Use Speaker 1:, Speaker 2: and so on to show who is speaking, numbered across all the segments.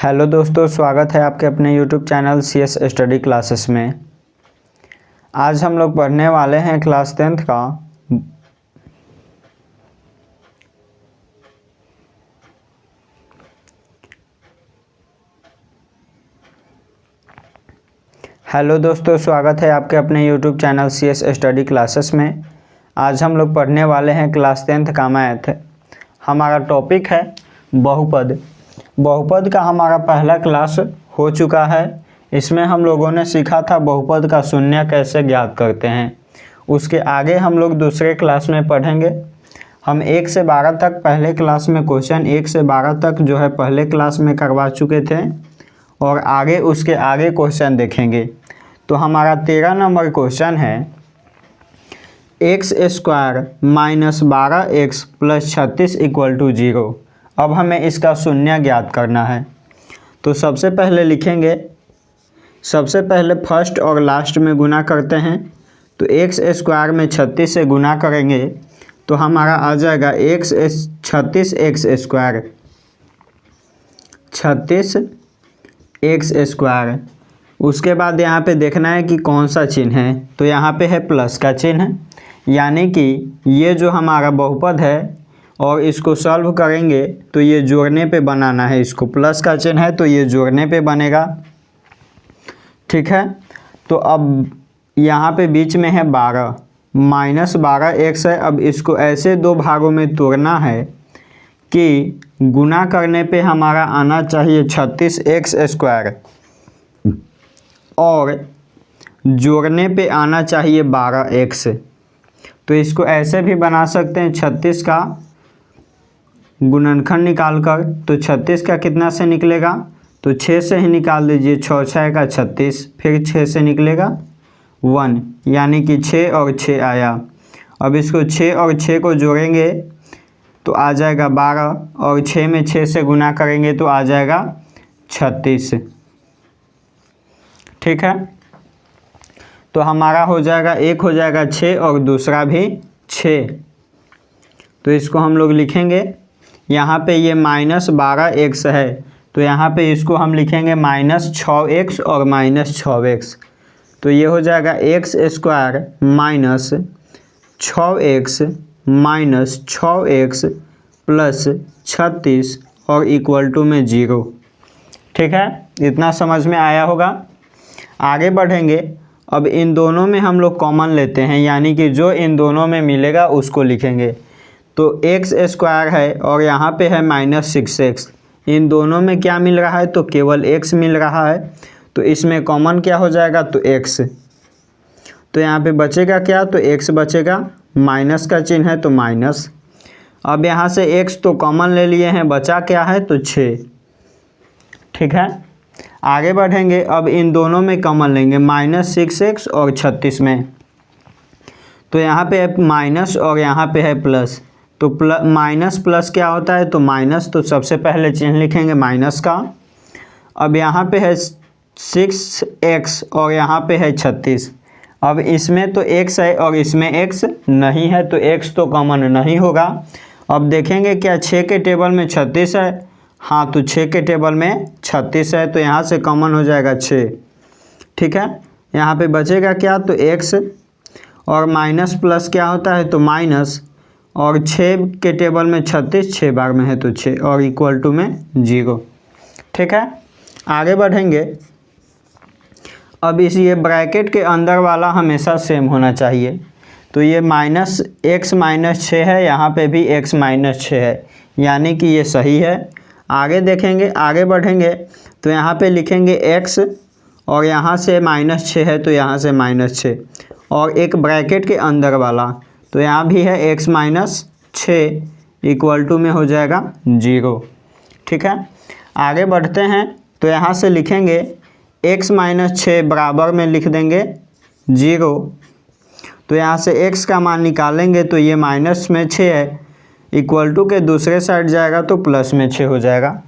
Speaker 1: Hello दोस्तों, स्वागत है आपके अपने YouTube channel CS study classes में। आज हम लोग पढ़ने वाले हैं क्लास 10th का हेलो दोस्तों, स्वागत है आपके अपने YouTube channel CS study classes में। आज हम लोग पढ़ने वाले हैं क्लास 10th का मैथ। हमारा टॉपिक है बहुपद। बहुपद का हमारा पहला क्लास हो चुका है। इसमें हम लोगों ने सीखा था बहुपद का शून्य कैसे ज्ञात करते हैं। उसके आगे हम लोग दूसरे क्लास में पढ़ेंगे। हम 1 से 12 तक पहले क्लास में क्वेश्चन 1 से 12 तक जो है पहले क्लास में करवा चुके थे और आगे उसके आगे क्वेश्चन देखेंगे। तो हमारा 13 नंबर क्वेश्चन है x² - 12x + 36 = 0। अब हमें इसका शून्य ज्ञात करना है। तो सबसे पहले लिखेंगे, सबसे पहले फर्स्ट और लास्ट में गुना करते हैं। तो x² में 36 से गुना करेंगे तो हमारा आ जाएगा 36x²। 36x²। उसके बाद यहाँ पे देखना है कि कौन सा चिन्ह है। तो यहाँ पे है प्लस का चिन्ह, यानी कि ये जो हमारा बहुपद है और इसको सॉल्व करेंगे तो ये जोड़ने पे बनाना है। इसको प्लस का चिन्ह है तो ये जोड़ने पे बनेगा, ठीक है। तो अब यहाँ पे बीच में है 12 -12x है। अब इसको ऐसे दो भागों में तोड़ना है कि गुना करने पे हमारा आना चाहिए 36x² और जोड़ने पे आना चाहिए 12x। तो इसको ऐसे भी बना सकते हैं, 36 का गुणनखंड निकाल कर। तो 36 का कितना से निकलेगा, तो 6 से ही निकाल दीजिए। 6 6 का 36, फिर 6 से निकलेगा 1, यानी कि 6 और 6 आया। अब इसको 6 और 6 को जोड़ेंगे तो आ जाएगा 12 और 6 में 6 से गुना करेंगे तो आ जाएगा 36, ठीक है। तो हमारा हो जाएगा, एक हो जाएगा 6 और दूसरा भी 6। तो इसको हम लोग लिखेंगे, यहाँ पे ये -12x है तो यहाँ पे इसको हम लिखेंगे -6x और -6x। तो ये हो जाएगा x² - 6x - 6x + 36 और इक्वल टू में 0, ठीक है। इतना समझ में आया होगा। आगे बढ़ेंगे। अब इन दोनों में हम लोग कॉमन लेते हैं, यानी कि जो इन दोनों में मिलेगा उसको लिखेंगे। तो x² है और यहाँ पे है -6x। इन दोनों में क्या मिल रहा है, तो केवल x मिल रहा है। तो इसमें कॉमन क्या हो जाएगा, तो x। तो यहाँ पे बचेगा क्या, तो x बचेगा, माइनस का चिन्ह है तो माइनस। अब यहाँ से x तो कॉमन ले लिए हैं, बचा क्या है, तो 6, ठीक है। आगे बढ़ेंगे। अब इन दोनों में कॉमन लेंगे, -6x और 36 में। तो यहाँ पे है माइनस और यहाँ पे है प्लस। तो माइनस प्लस क्या होता है, तो माइनस। तो सबसे पहले चिन्ह लिखेंगे माइनस का। अब यहाँ पे है 6x और यहाँ पे है 36। अब इसमें तो x है और इसमें x नहीं है तो x तो कॉमन नहीं होगा। अब देखेंगे क्या 6 के टेबल में 36 है, हाँ तो 6 के टेबल में 36 है तो यहाँ से कॉमन हो जाएगा 6, ठीक है। यहाँ पे बचेगा क्या, तो x और माइनस प्लस क्या होता है, तो माइनस। और 6 के टेबल में 36 6 बार में है तो 6 और इक्वल टू में 0, ठीक है। आगे बढ़ेंगे। अब इस ये ब्रैकेट के अंदर वाला हमेशा सेम होना चाहिए। तो ये -x - 6 है, यहाँ पे भी x - 6 है, यानी कि ये सही है। आगे देखेंगे, आगे बढ़ेंगे तो यहाँ पे लिखेंगे x और यहाँ से -6 है तो यहाँ से -6 और एक ब्रैकेट के अंदर वाला। तो यहाँ भी है x - 6 इक्वल टू में हो जाएगा 0, ठीक है। आगे बढ़ते हैं तो यहाँ से लिखेंगे x - 6 बराबर में लिख देंगे 0। तो यहाँ से x का मान निकालेंगे तो ये माइनस में 6 है, इक्वल टू के दूसरे साइड जाएगा तो प्लस में 6 हो जाएगा।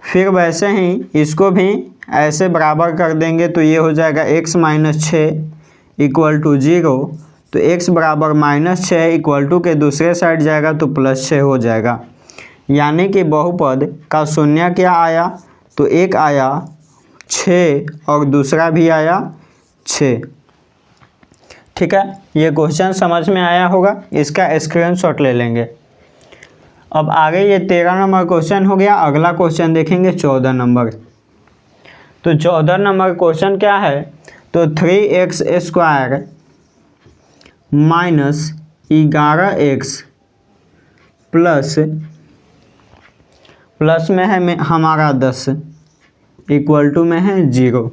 Speaker 1: फिर वैसे ही इसको भी ऐसे बराबर कर देंगे तो ये हो जाएगा x - 6 इक्वल टू 0। तो x बराबर -6 इक्वल टू के दूसरे साइड जाएगा तो +6 हो जाएगा। यानी कि बहुपद का शून्य क्या आया, तो एक आया 6 और दूसरा भी आया 6। ठीक है, ये क्वेश्चन समझ में आया होगा, इसका स्क्रीनशॉट ले लेंगे। अब आगे ये 13 नंबर क्वेश्चन हो गया। अगला क्वेश्चन देखेंगे 14 नंबर। तो 14 नंबर क्वेश्चन क्या है, तो 3x² माइनस 11x प्लस में है हमारा 10 इक्वल टू में है 0।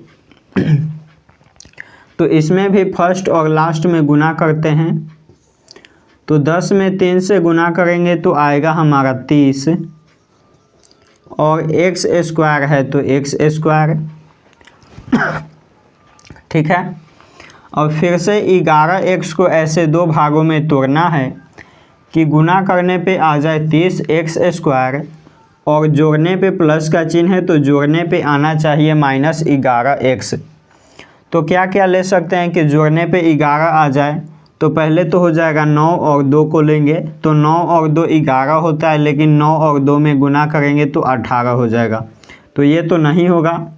Speaker 1: तो इसमें भी फर्स्ट और लास्ट में गुना करते हैं। तो 10 में 3 से गुना करेंगे तो आएगा हमारा 30 और x² है तो x²। ठीक है, और फिर से 11x को ऐसे दो भागों में तोड़ना है कि गुना करने पे आ जाए 30x² और जोड़ने पे प्लस का चिन्ह है तो जोड़ने पे आना चाहिए -11x। तो क्या क्या ले सकते हैं कि जोड़ने पे 11 आ जाए, तो पहले तो हो जाएगा 9 और 2 को लेंगे तो 9 और 2 11 होता है, लेकिन 9 और 2 में गुना करेंगे तो 18 हो जाएगा, तो ये तो नहीं होगा।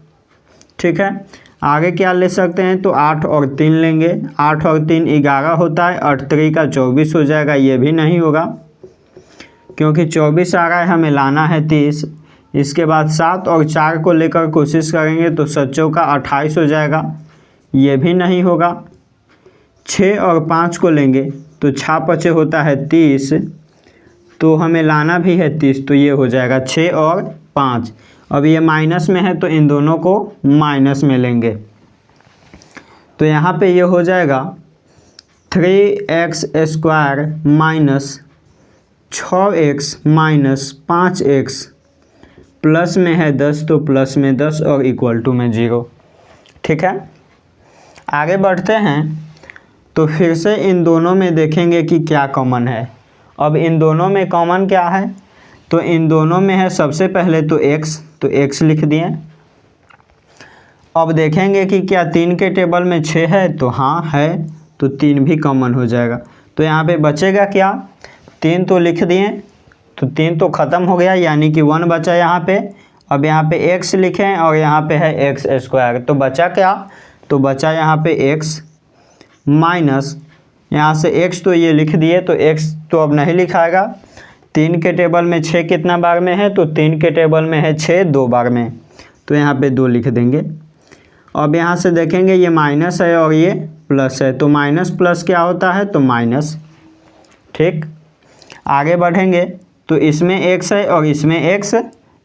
Speaker 1: ठीक है, आगे क्या ले सकते हैं, तो 8 और 3 लेंगे, 8 और 3 11 होता है, 8 3 का 24 हो जाएगा, ये भी नहीं होगा क्योंकि 24 आ रहा है, हमें लाना है 30। इसके बाद 7 और 4 को लेकर कोशिश करेंगे तो 7 चौका 28 हो जाएगा, ये भी नहीं होगा। 6 और 5 को लेंगे तो 6 5 होता है 30, तो हमें लाना भी है 30, तो ये हो जाएगा 6 और 5। अब ये माइनस में है तो इन दोनों को माइनस में लेंगे, तो यहाँ पे ये हो जाएगा 3x² minus 6x minus 5x plus में है 10 तो प्लस में 10 और इक्वल टू में 0। ठीक है, आगे बढ़ते हैं। तो फिर से इन दोनों में देखेंगे कि क्या कॉमन है। अब इन दोनों में कॉमन क्या है, तो इन दोनों में है सबसे पहले तो x, तो x लिख दिए। अब देखेंगे कि क्या 3 के टेबल में 6 है, तो हाँ है, तो 3 भी कॉमन हो जाएगा। तो यहाँ पे बचेगा क्या, 3 तो लिख दिए, तो 3 तो ख़त्म हो गया, यानी कि 1 बचा यहाँ पे। अब यहाँ पे x लिखें और यहाँ पे है x², तो बचा क्या, तो बचा यहाँ पे x माइनस यहाँ से x, तो ये लिख दिए, तो x तो अब नहीं लिखाएगा। 3 के टेबल में 6 कितना बार में है, तो 3 के टेबल में है 6 2 बार में, तो यहाँ पे 2 लिख देंगे। अब यहाँ से देखेंगे ये माइनस है और ये प्लस है, तो माइनस प्लस क्या होता है, तो माइनस। ठीक, आगे बढ़ेंगे तो इसमें x है और इसमें x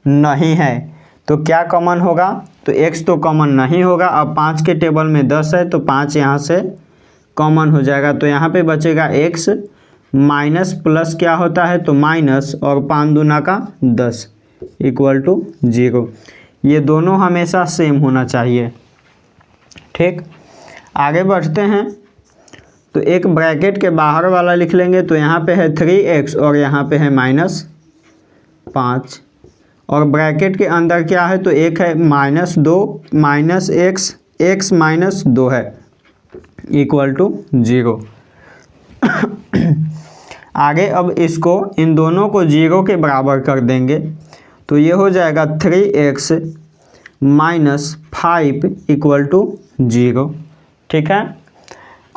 Speaker 1: नहीं है, तो क्या कॉमन होगा, तो x तो कॉमन नहीं होगा। अब 5 के टेबल में 10 है तो 5 यहाँ से कॉमन हो जाएगा, तो यहाँ पे बचेगा x माइनस प्लस क्या होता है, तो माइनस और 5 दूना का 10 इक्वल टू 0। ये दोनों हमेशा सेम होना चाहिए। ठीक, आगे बढ़ते हैं। तो एक ब्रैकेट के बाहर वाला लिख लेंगे, तो यहाँ पे है 3x और यहाँ पे है -5, और ब्रैकेट के अंदर क्या है, तो एक है -2 माइनस x -2 है इक्वल टू 0। आगे अब इसको इन दोनों को 0 के बराबर कर देंगे, तो ये हो जाएगा 3x -5 इक्वल टू 0। ठीक है,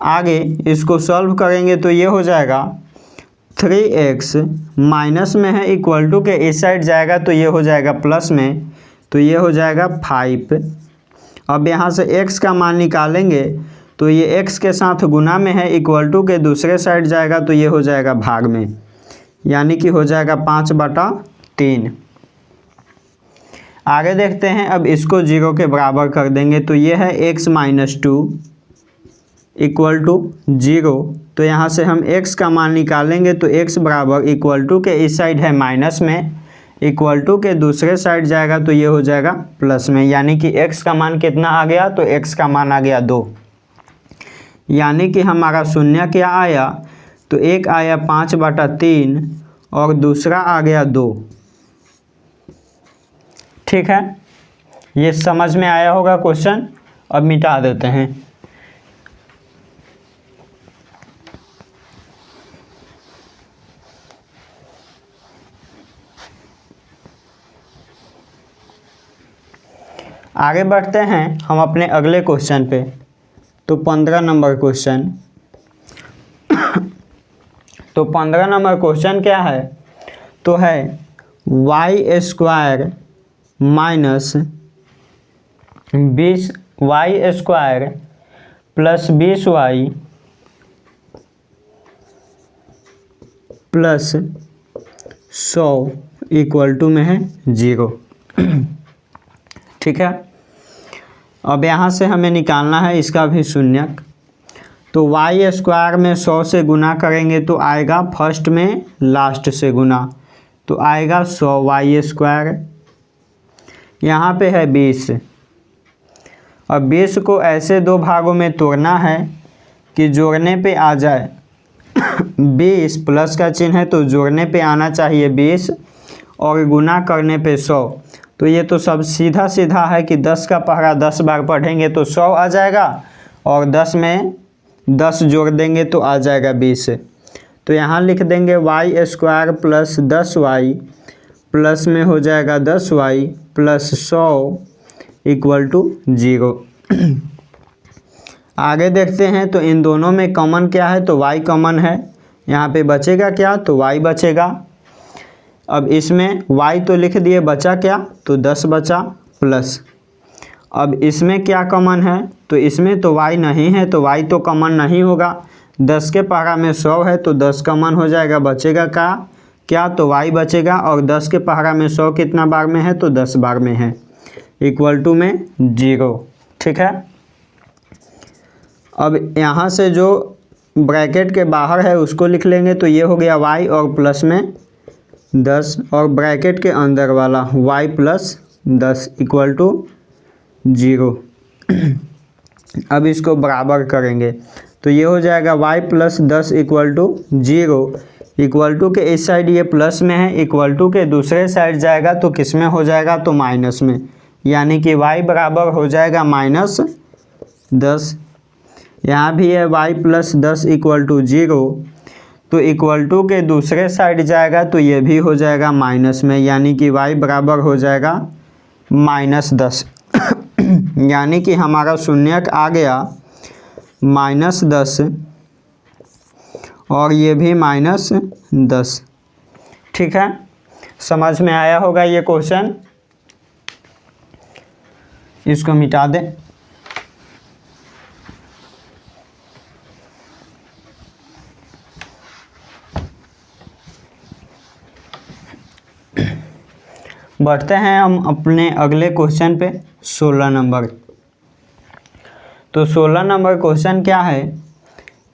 Speaker 1: आगे इसको सॉल्व करेंगे तो ये हो जाएगा 3x माइनस में है इक्वल टू के इस साइड जाएगा तो ये हो जाएगा प्लस में, तो ये हो जाएगा 5। अब यहाँ से x का मान निकालेंगे तो ये x के साथ गुना में है इक्वल टू के दूसरे साइड जाएगा तो ये हो जाएगा भाग में, यानी कि हो जाएगा 5/3। आगे देखते हैं, अब इसको 0 के बराबर कर देंगे तो ये है x -2 इक्वल टू 0। तो यहाँ से हम x का मान निकालेंगे तो x बराबर इक्वल टू के इस साइड है माइनस में, इक्वल टू के दूसरे साइड जाएगा तो ये हो जाएगा प्लस में, यानी कि x का मान कितना आ गया, तो x का मान आ गया 2, यानी कि हमारा शून्य क्या आया, तो एक आया 5/3 और दूसरा आ गया 2। ठीक है, ये समझ में आया होगा क्वेश्चन। अब मिटा देते हैं। आगे बढ़ते हैं हम अपने अगले क्वेश्चन पे। तो 15 नंबर क्वेश्चन। तो 15 नंबर क्वेश्चन क्या है? तो है y² minus 20y² plus 20y plus 100 equal to में है 0। ठीक है, अब यहाँ से हमें निकालना है इसका भी शून्यक। तो y² में 100 से गुना करेंगे तो आएगा फर्स्ट में लास्ट से गुना, तो आएगा 100y²। यहाँ पे है 20। अब 20 को ऐसे दो भागों में तोड़ना है कि जोड़ने पे आ जाए 20 प्लस का चिन्ह है तो जोड़ने पे आना चाहिए 20 और गुना करने पे 100। तो ये तो सब सीधा सीधा है कि 10 का पहरा 10 बार पढ़ेंगे तो 100 आ जाएगा और 10 में 10 जोड़ देंगे तो आ जाएगा 20। तो यहाँ लिख देंगे y² प्लस 10y प्लस में हो जाएगा 10y प्लस 100 इक्वल टू 0। आगे देखते हैं तो इन दोनों में कॉमन क्या है? तो y कॉमन है। यहाँ पे बचेगा क्या? तो y बचेगा। अब इसमें y तो लिख दिए, बचा क्या? तो 10 बचा प्लस। अब इसमें क्या कॉमन है? तो इसमें तो y नहीं है तो y तो कॉमन नहीं होगा। 10 के पहाड़ा में 100 है तो 10 कॉमन हो जाएगा, बचेगा क्या? तो y बचेगा और 10 के पहाड़ा में 100 कितना बार में है? तो 10 बार में है, इक्वल टू में 0। ठीक है, अब यहाँ से जो ब्रैकेट के बाहर है उसको लिख लेंगे तो ये हो गया y और प्लस में 10 और ब्रैकेट के अंदर वाला y प्लस 10 इक्वल टू 0। अब इसको बराबर करेंगे तो ये हो जाएगा y plus 10 equal to 0। Equal to के इस साइड ये प्लस में है, इक्वल टू के दूसरे साइड जाएगा तो किस में हो जाएगा? तो माइनस में, यानी कि y बराबर हो जाएगा -10। यहाँ भी है y प्लस 10 इक्वल टू 0, तो इक्वल टू के दूसरे साइड जाएगा तो ये भी हो जाएगा माइनस में, यानी कि y बराबर हो जाएगा -10। यानी कि हमारा शून्यक आ गया -10 और ये भी -10। ठीक है, समझ में आया होगा ये क्वेश्चन। इसको मिटा दें। बढ़ते हैं हम अपने अगले क्वेश्चन पे 16 नंबर। तो 16 नंबर क्वेश्चन क्या है?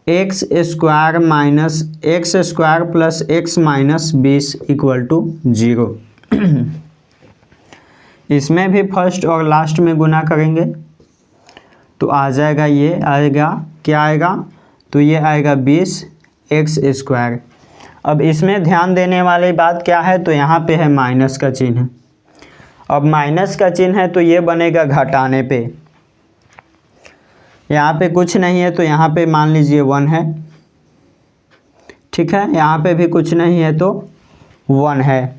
Speaker 1: x² minus x² plus x minus 20 equal to 0। इसमें भी फर्स्ट और लास्ट में गुना करेंगे तो आ जाएगा, ये आएगा, क्या आएगा? तो ये आएगा 20x²। अब इसमें ध्यान देने वाली बात क्या है? तो यहाँ पे है माइनस का चिन्ह। अब माइनस का चिन्ह है तो ये बनेगा घटाने पे। यहाँ पे कुछ नहीं है तो यहाँ पे मान लीजिए 1 है। ठीक है, यहाँ पे भी कुछ नहीं है तो 1 है।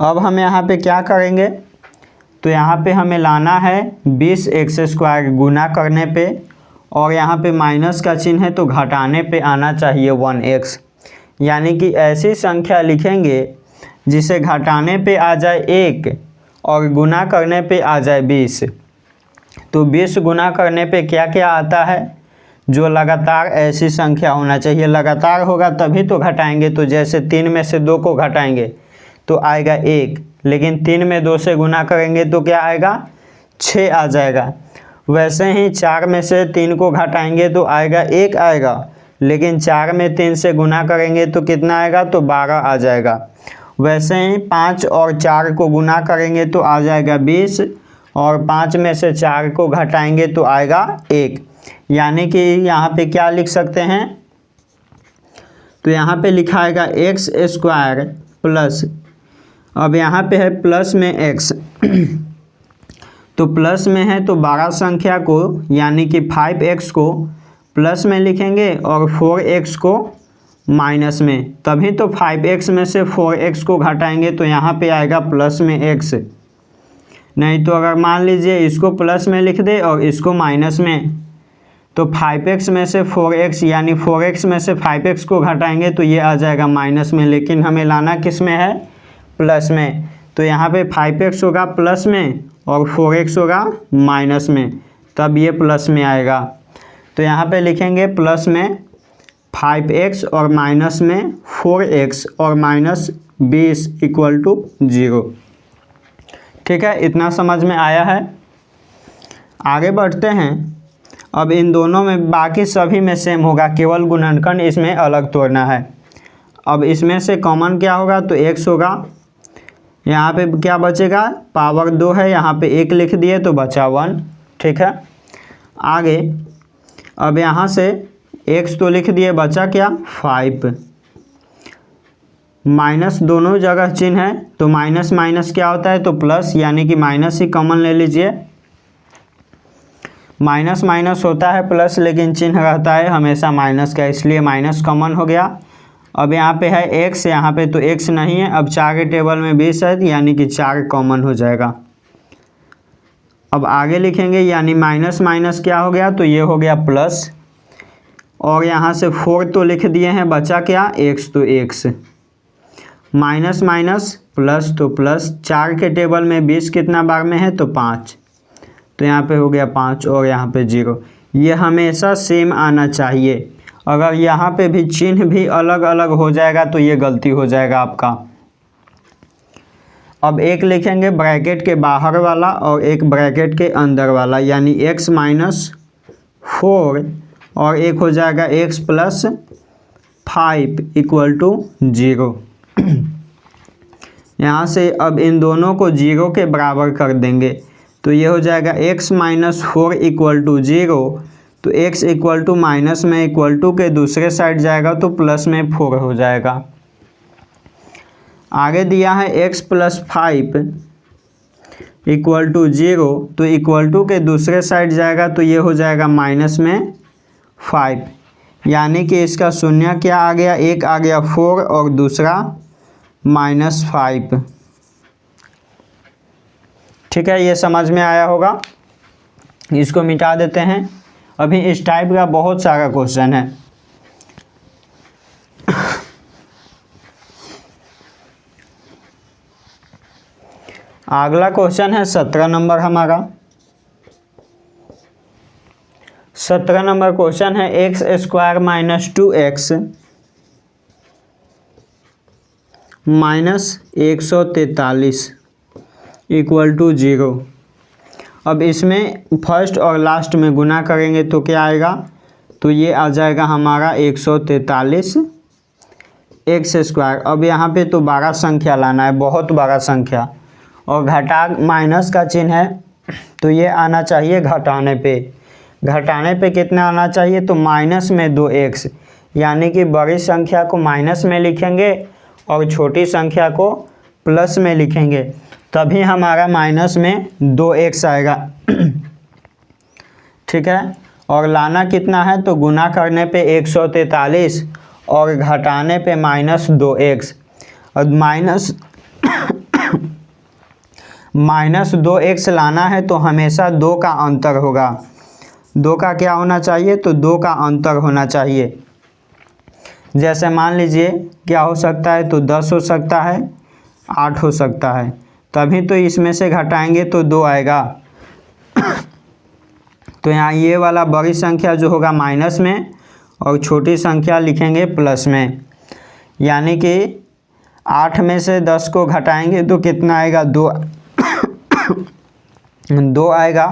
Speaker 1: अब हम यहाँ पे क्या करेंगे? तो यहाँ पे हमें लाना है 20x² गुना करने पे और यहाँ पे माइनस का चिन्ह है तो घटाने पे आना चाहिए 1x, यानी कि ऐसी संख्या लिखेंगे जिसे घटाने पे आ जाए 1 और गुना करने पे आ जाए 20। तो 20 गुना करने पे क्या क्या आता है? जो लगातार ऐसी संख्या होना चाहिए, लगातार होगा तभी तो घटाएंगे। तो जैसे 3 में से 2 को घटाएंगे तो आएगा 1, लेकिन 3 में 2 से गुना करेंगे तो क्या आएगा? 6 आ जाएगा। वैसे ही 4 में से 3 को घटाएंगे तो आएगा 1 आएगा, लेकिन 4 में 3 से गुना करेंगे तो कितना आएगा? तो 12 आ जाएगा। वैसे ही 5 और 4 को गुना करेंगे तो आ जाएगा 20 और 5 में से 4 को घटाएंगे तो आएगा 1, यानी कि यहाँ पे क्या लिख सकते हैं? तो यहाँ पे लिखाएगा x² प्लस, अब यहाँ पे है प्लस में x तो प्लस में है तो 12 संख्या को यानी कि 5x को प्लस में लिखेंगे और 4x को माइनस में, तभी तो 5x में से 4x को घटाएंगे तो यहाँ पे आएगा प्लस में x। नहीं तो अगर मान लीजिए इसको प्लस में लिख दे और इसको माइनस में, तो 5x में से 4x यानी 4x में से 5x को घटाएंगे तो ये आ जाएगा माइनस में, लेकिन हमें लाना किस में है, प्लस में। तो यहाँ पे 5x होगा प्लस में और 4x होगा माइनस में, तब ये प्लस में आएगा। तो यहाँ पे लिखेंगे प्लस में 5x और माइनस में 4x और माइनस 20 इक्वल टू 0। ठीक है, इतना समझ में आया है। आगे बढ़ते हैं। अब इन दोनों में बाकी सभी में सेम होगा, केवल गुणनखंड इसमें अलग तोड़ना है। अब इसमें से कॉमन क्या होगा, तो x होगा। यहाँ पे क्या बचेगा, पावर 2 है, यहाँ पे 1 लिख दिए तो बचा 1। ठीक है, आगे अब यहाँ से x तो लिख दिए, बचा क्या 5। माइनस दोनों जगह चिन्ह है, तो माइनस माइनस क्या होता है, तो प्लस, यानी कि माइनस ही कॉमन ले लीजिए। माइनस माइनस होता है प्लस, लेकिन चिन्ह रहता है हमेशा माइनस का, इसलिए माइनस कॉमन हो गया। अब यहाँ पे है x, यहाँ पे तो x नहीं है। अब 4 के टेबल में 20 है, यानी कि 4 कॉमन हो जाएगा। अब आगे लिखेंगे, यानी माइनस माइनस क्या हो गया, तो ये हो गया प्लस। और यहाँ से 4 तो लिख दिए हैं, बचा क्या x, तो x। माइनस माइनस प्लस तो प्लस। 4 के टेबल में 20 कितना बार में है, तो 5, तो यहाँ पे हो गया 5 और यहाँ पे 0। ये हमेशा सेम आना चाहिए। अगर यहाँ पे भी चिन्ह भी अलग अलग हो जाएगा तो ये गलती हो जाएगा आपका। अब एक लिखेंगे ब्रैकेट के बाहर वाला और एक ब्रैकेट के अंदर वाला, यानी x माइनस 4 और एक हो जाएगा x प्लस 5 इक्वल टू 0। यहाँ से अब इन दोनों को 0 के बराबर कर देंगे, तो ये हो जाएगा x माइनस 4 इक्वल टू 0। तो x इक्वल टू माइनस में इक्वल टू के दूसरे साइड जाएगा तो प्लस में 4 हो जाएगा। आगे दिया है x प्लस 5 इक्वल टू 0, तो इक्वल टू के दूसरे साइड जाएगा तो ये हो जाएगा माइनस में 5, यानी कि इसका शून्य क्या आ गया, एक आ गया 4 और दूसरा माइनस 5। ठीक है, ये समझ में आया होगा। इसको मिटा देते हैं। अभी इस टाइप का बहुत सारा क्वेश्चन है। अगला क्वेश्चन है 17 नंबर हमारा। 17 नंबर क्वेश्चन है x square minus 2x minus 143 equal to 0। अब इसमें फर्स्ट और लास्ट में गुना करेंगे तो क्या आएगा, तो ये आ जाएगा हमारा 143 एक्स स्क्वायर। अब यहाँ पे तो बड़ा संख्या लाना है, बहुत बड़ा संख्या, और घटा माइनस का चिन्ह है तो ये आना चाहिए घटाने पे। घटाने पे कितना आना चाहिए, तो माइनस में 2x, यानी कि बड़ी संख्या को माइनस में लिखेंगे और छोटी संख्या को प्लस में लिखेंगे, तभी हमारा माइनस में 2x आएगा। ठीक है, और लाना कितना है, तो गुना करने पे 143 और घटाने पे माइनस 2x। और माइनस 2x लाना है तो हमेशा 2 का अंतर होगा। 2 का क्या होना चाहिए, तो 2 का अंतर होना चाहिए। जैसे मान लीजिए क्या हो सकता है, तो 10 हो सकता है, 8 हो सकता है, तभी तो इसमें से घटाएंगे तो 2 आएगा। तो यहाँ ये वाला बड़ी संख्या जो होगा माइनस में और छोटी संख्या लिखेंगे प्लस में, यानी कि 8 में से 10 को घटाएंगे तो कितना आएगा, 2 2 आएगा।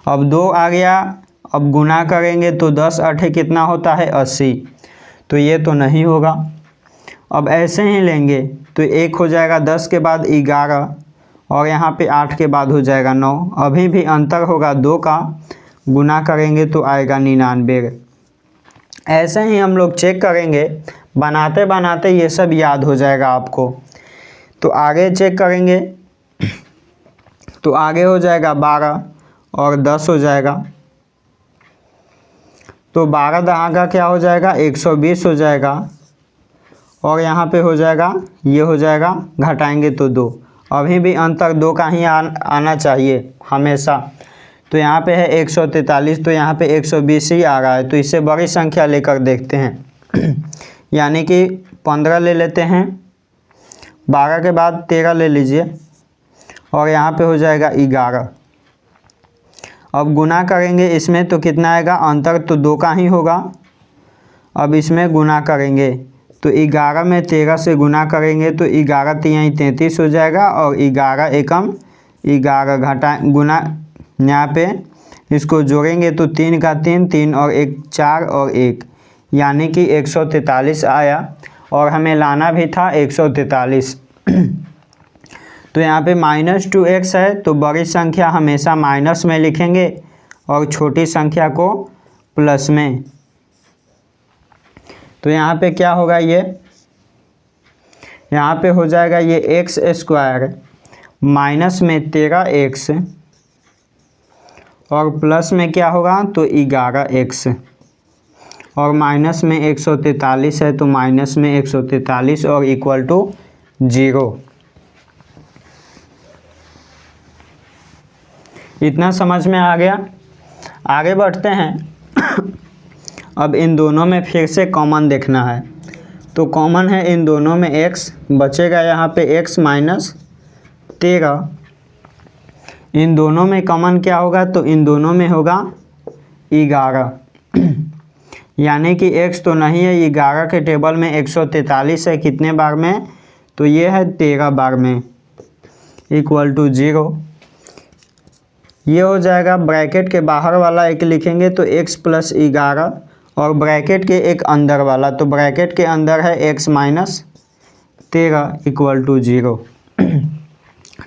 Speaker 1: अब 2 आ गया। अब गुना करेंगे तो 10 8 कितना होता है, 80, तो ये तो नहीं होगा। अब ऐसे ही लेंगे तो 1 हो जाएगा 10 के बाद 11 और यहाँ पे 8 के बाद हो जाएगा 9। अभी भी अंतर होगा 2 का, गुना करेंगे तो आएगा 99। ऐसे ही हम लोग चेक करेंगे, बनाते बनाते ये सब याद हो जाएगा आपको। तो आगे चेक करेंगे तो आगे हो जाएगा 12 और 10 हो जाएगा, तो 12 दहा का क्या हो जाएगा, 120 हो जाएगा। और यहाँ पे हो जाएगा, ये हो जाएगा, घटाएंगे तो 2। अभी भी अंतर 2 का ही आना चाहिए हमेशा। तो यहाँ पे है 143, तो यहाँ पे 120 ही आ रहा है, तो इससे बड़ी संख्या लेकर देखते हैं यानी कि 15 ले लेते हैं, 12 के बाद 13 ले लीजिए और यहाँ पे हो जाएगा 11। अब गुना करेंगे इसमें तो कितना आएगा, अंतर तो 2 का ही होगा। अब इसमें गुना करेंगे तो 11 में 13 से गुना करेंगे तो 11 तिहाई 33 हो जाएगा और 11 एकम 11 घटा गुना यहाँ पे इसको जोड़ेंगे तो 3 का 3, 3 और 1 4 और 1 यानी कि 143 आया और हमें लाना भी था 143 तो यहाँ पे -2x है, तो बड़ी संख्या हमेशा माइनस में लिखेंगे और छोटी संख्या को प्लस में। तो यहाँ पे क्या होगा, ये यहाँ पे हो जाएगा ये x² माइनस में 13x और प्लस में क्या होगा तो 11x और माइनस में 143 है तो माइनस में 143 और इक्वल टू 0। इतना समझ में आ गया। आगे बढ़ते हैं अब इन दोनों में फिर से कॉमन देखना है, तो कॉमन है इन दोनों में x, बचेगा यहाँ पे x माइनस 13। इन दोनों में कॉमन क्या होगा, तो इन दोनों में होगा 11 यानी कि x तो नहीं है, 11 के टेबल में 143 है कितने बार में, तो ये है 13 बार में, इक्वल टू 0। ये हो जाएगा, ब्रैकेट के बाहर वाला एक लिखेंगे तो x प्लस 11 और ब्रैकेट के एक अंदर वाला, तो ब्रैकेट के अंदर है x माइनस 13 इक्वल टू 0।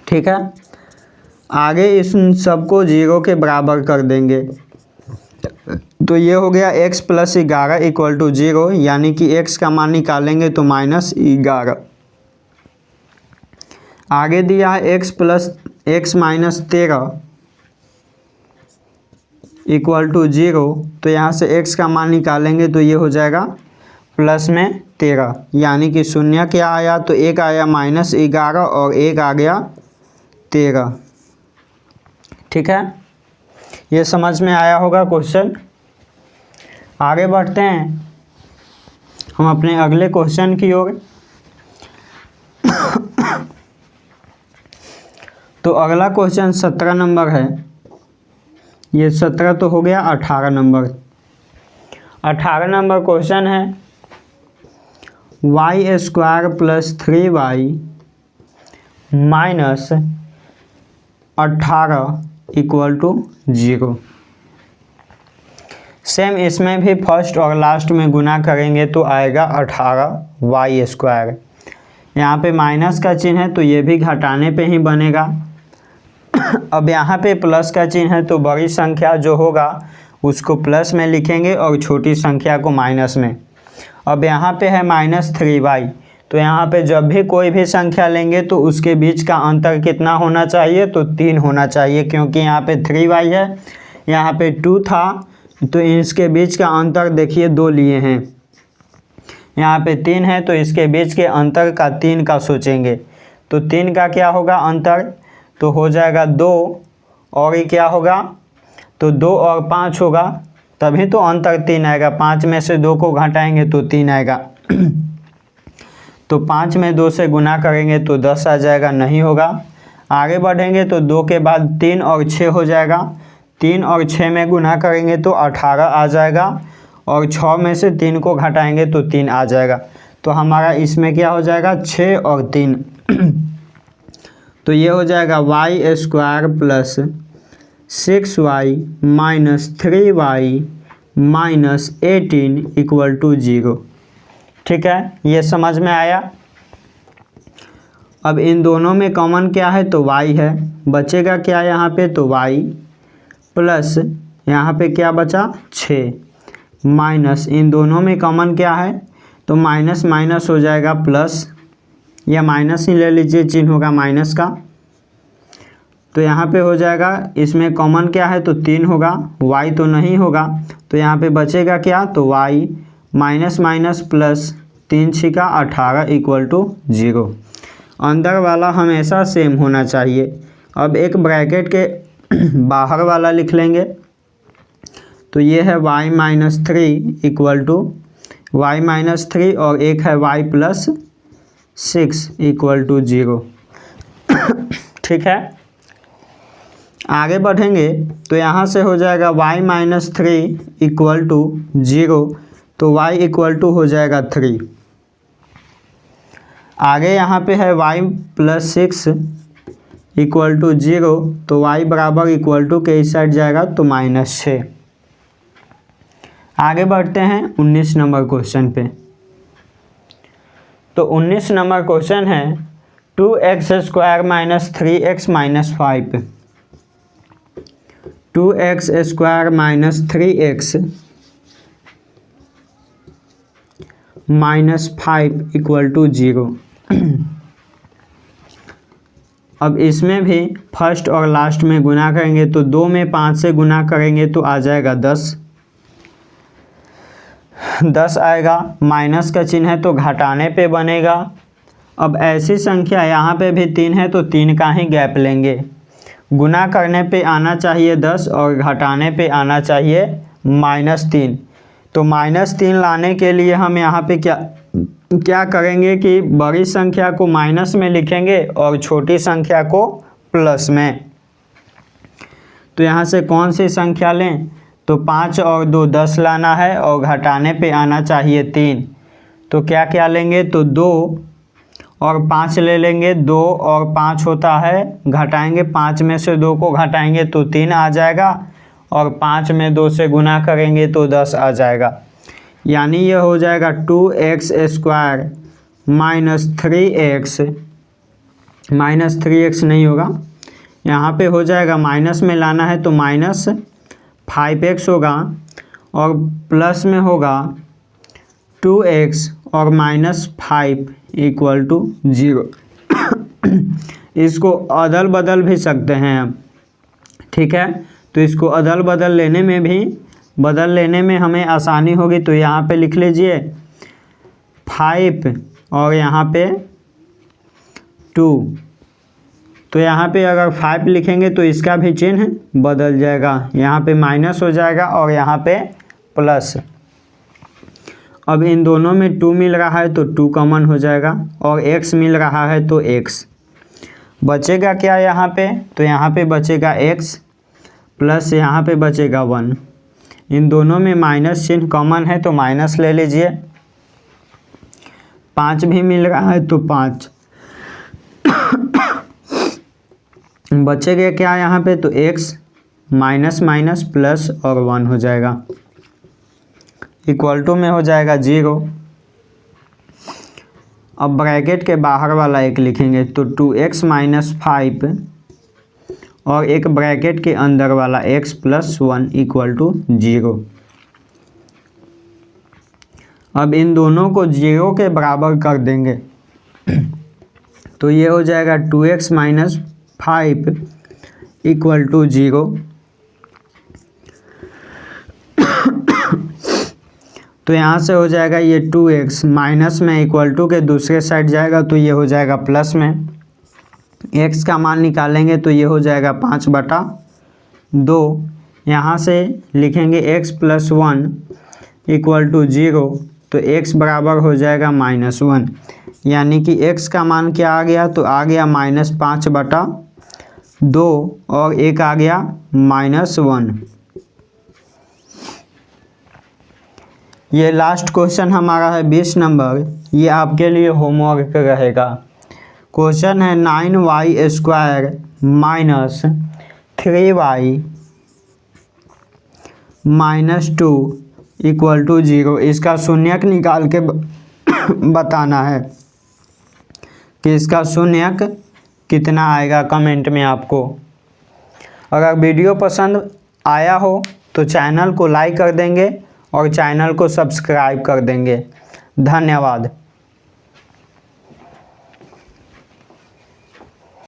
Speaker 1: ठीक है, आगे इस सबको 0 के बराबर कर देंगे तो ये हो गया x प्लस 11 इक्वल टू 0 यानी कि x का मान निकालेंगे तो -11। आगे दिया है x माइनस 13 इक्वल टू 0, तो यहाँ से x का मान निकालेंगे तो ये हो जाएगा प्लस में 13 यानी कि शून्य क्या आया, तो 1 आया -11 और 1 आ गया 13। ठीक है, ये समझ में आया होगा क्वेश्चन। आगे बढ़ते हैं हम अपने अगले क्वेश्चन की ओर। तो अगला क्वेश्चन 17 नंबर है, ये 17 तो हो गया, 18 नंबर। 18 नंबर क्वेश्चन है y² plus 3y minus 18 equal to 0। Same इसमें भी फर्स्ट और लास्ट में गुना करेंगे तो आएगा 18y²। यहाँ पे माइनस का चिन्ह है तो ये भी घटाने पे ही बनेगा। अब यहाँ पे प्लस का चिन्ह है तो बड़ी संख्या जो होगा उसको प्लस में लिखेंगे और छोटी संख्या को माइनस में। अब यहाँ पे है -3y, तो यहाँ पे जब भी कोई भी संख्या लेंगे तो उसके बीच का अंतर कितना होना चाहिए, तो 3 होना चाहिए, क्योंकि यहाँ पे 3y है, यहाँ पे 2 था, तो इसके बीच का अंतर देखिए 2 लिए हैं, यहाँ पे 3 है तो इसके बीच के अंतर का 3 का सोचेंगे, तो 3 का क्या होगा अंतर, तो हो जाएगा 2 और ये क्या होगा, तो 2 और 5 होगा, तभी तो अंतर 3 आएगा। 5 में से 2 को घटाएंगे तो 3 आएगा तो 5 में 2 से गुना करेंगे तो 10 आ जाएगा, नहीं होगा। आगे बढ़ेंगे तो 2 के बाद 3 और 6 हो जाएगा, 3 और 6 में गुना करेंगे तो 18 आ जाएगा और 6 में से 3 को घटाएंगे तो 3 आ जाएगा। तो हमारा इसमें क्या हो जाएगा 6 और 3 तो ये हो जाएगा y² plus 6y minus 3y minus 18 equal to 0। ठीक है, ये समझ में आया। अब इन दोनों में कॉमन क्या है, तो y है, बचेगा क्या यहाँ पे, तो y प्लस यहाँ पे क्या बचा 6 माइनस, इन दोनों में कॉमन क्या है, तो माइनस माइनस हो जाएगा प्लस, या माइनस ही ले लीजिए, चिन्ह होगा माइनस का, तो यहाँ पे हो जाएगा, इसमें कॉमन क्या है, तो 3 होगा, y तो नहीं होगा, तो यहाँ पे बचेगा क्या, तो y माइनस माइनस प्लस 3 छिका 18 इक्वल टू 0। अंदर वाला हमेशा सेम होना चाहिए। अब एक ब्रैकेट के बाहर वाला लिख लेंगे, तो ये है y minus 3 equal to y minus 3 और एक है y प्लस 6 इक्वल टू 0। ठीक है, आगे बढ़ेंगे तो यहाँ से हो जाएगा y माइनस 3 इक्वल टू 0, तो y इक्वल टू हो जाएगा 3। आगे यहाँ पे है y प्लस 6 इक्वल टू 0, तो y बराबर इक्वल टू के इस साइड जाएगा तो -6। आगे बढ़ते हैं 19 नंबर क्वेश्चन पे। तो 19 नंबर क्वेश्चन है 2x² minus 3x minus 5। 2x² minus 3x minus 5 equal to 0। अब इसमें भी फर्स्ट और लास्ट में गुना करेंगे, तो 2 में 5 से गुना करेंगे तो आ जाएगा 10 आएगा। माइनस का चिन्ह है तो घटाने पे बनेगा। अब ऐसी संख्या यहाँ पे भी 3 है तो 3 का ही गैप लेंगे। गुना करने पे आना चाहिए 10 और घटाने पे आना चाहिए -3। तो -3 लाने के लिए हम यहाँ पे क्या करेंगे कि बड़ी संख्या को माइनस में लिखेंगे और छोटी संख्या को प्लस में। तो यहाँ से कौन सी संख्या लें, तो 5 और 2 10 लाना है और घटाने पे आना चाहिए 3। तो क्या क्या लेंगे, तो 2 और 5 ले लेंगे। 2 और 5 होता है, घटाएंगे 5 में से 2 को घटाएंगे तो 3 आ जाएगा, और 5 में 2 से गुना करेंगे तो 10 आ जाएगा। यानी यह हो जाएगा 2x² माइनस 3x, -3x नहीं होगा, यहाँ पे हो जाएगा माइनस में लाना है तो -5x होगा, और प्लस में होगा 2x और -5 इक्वल टू 0। इसको अदल बदल भी सकते हैं हम, ठीक है। तो इसको अदल बदल लेने में हमें आसानी होगी। तो यहाँ पे लिख लीजिए 5 और यहाँ पे 2। तो यहाँ पे अगर 5 लिखेंगे तो इसका भी चिन्ह बदल जाएगा, यहाँ पे माइनस हो जाएगा और यहाँ पे प्लस। अब इन दोनों में 2 मिल रहा है तो 2 कॉमन हो जाएगा, और x मिल रहा है तो x बचेगा क्या यहाँ पे, तो यहाँ पे बचेगा x प्लस यहाँ पे बचेगा 1। इन दोनों में माइनस चिन्ह कॉमन है तो माइनस ले लीजिए। 5 भी मिल रहा है तो 5 बचेगा क्या यहाँ पे, तो x माइनस माइनस प्लस और 1 हो जाएगा, इक्वल टू में हो जाएगा 0। अब ब्रैकेट के बाहर वाला एक लिखेंगे तो 2x माइनस 5 और एक ब्रैकेट के अंदर वाला x प्लस 1 इक्वल टू 0। अब इन दोनों को 0 के बराबर कर देंगे तो ये हो जाएगा 2x माइनस 5 इक्वल टू 0। तो यहाँ से हो जाएगा ये 2x माइनस में इक्वल टू के दूसरे साइड जाएगा तो ये हो जाएगा प्लस में। x का मान निकालेंगे तो ये हो जाएगा 5/2। यहाँ से लिखेंगे x प्लस 1 इक्वल टू 0, तो x बराबर हो जाएगा -1। यानी कि x का मान क्या आ गया, तो आ गया -5/2 और एक आ गया -1। ये लास्ट क्वेश्चन हमारा है 20 नंबर, ये आपके लिए होमवर्क रहेगा। क्वेश्चन है 9y² minus 3y minus 2 equal to 0। इसका शून्यक निकाल के बताना है कि इसका शून्यक कितना आएगा कमेंट में आपको। अगर वीडियो पसंद आया हो तो चैनल को लाइक कर देंगे और चैनल को सब्सक्राइब कर देंगे। धन्यवाद।